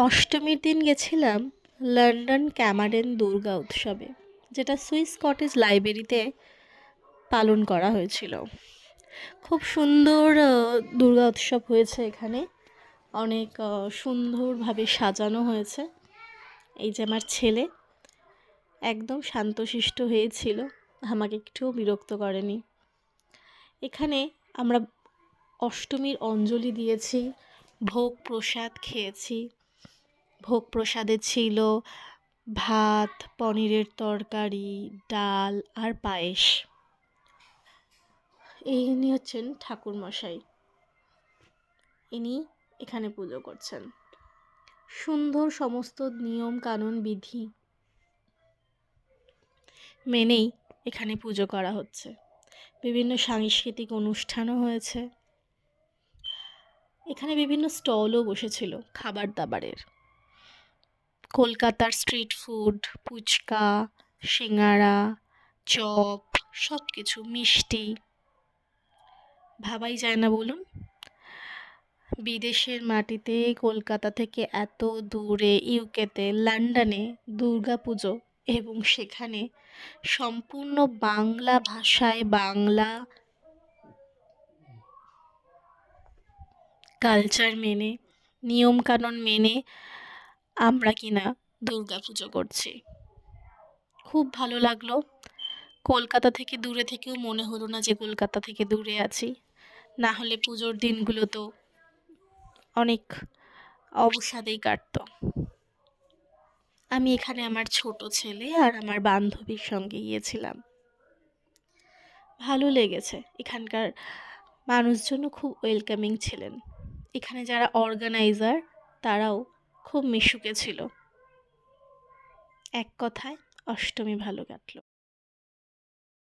অষ্টমীর দিন গেছিলাম লন্ডন ক্যামাডেন দুর্গা উৎসবে, যেটা সুইস কটেজ লাইব্রেরিতে পালন করা হয়েছিল। খুব সুন্দর দুর্গা উৎসব হয়েছে এখানে। অনেক সুন্দরভাবে সাজানো হয়েছে। এই যে আমার ছেলে একদম শান্তশিষ্ট হয়েছিল, আমাকে একটুও বিরক্ত করেনি। এখানে আমরা অষ্টমীর অঞ্জলি দিয়েছি, ভোগ প্রসাদ খেয়েছি। ভোগ প্রসাদে ছিল ভাত, পনিরের তরকারি, ডাল আর পায়েস। ইনি হচ্ছেন ঠাকুরমশাই, ইনি এখানে পুজো করছেন। সুন্দর সমস্ত নিয়ম কানুন বিধি মেনেই এখানে পুজো করা হচ্ছে। বিভিন্ন সাংস্কৃতিক অনুষ্ঠানও হয়েছে। এখানে বিভিন্ন স্টলও বসেছিল খাবার দাবারের। কলকাতার স্ট্রিট ফুড, ফুচকা, সিঙ্গারা, চপ, সব কিছু, মিষ্টি। ভাবাই যায় না বলুন, বিদেশের মাটিতে কলকাতা থেকে এত দূরে ইউকেতে লন্ডনে দুর্গা পুজো, এবং সেখানে সম্পূর্ণ বাংলা ভাষায়, বাংলা কালচার মেনে, নিয়মকানুন মেনে আমরা কিনা দুর্গা পুজো করছি। খুব ভালো লাগলো। কলকাতা থেকে দূরে থেকেও মনে হলো না যে কলকাতা থেকে দূরে আছি। না হলে পুজোর দিনগুলো তো অনেক অবসাদেই কাটতো। আমি এখানে আমার ছোট ছেলে আর আমার বান্ধবীর সঙ্গে গিয়েছিলাম। ভালো লেগেছে। এখানকার মানুষজনও খুব ওয়েলকামিং ছিলেন। এখানে যারা অর্গানাইজার তারাও খুব মিশুকে ছিল। এক কথায় অষ্টমী ভালো কাটলো।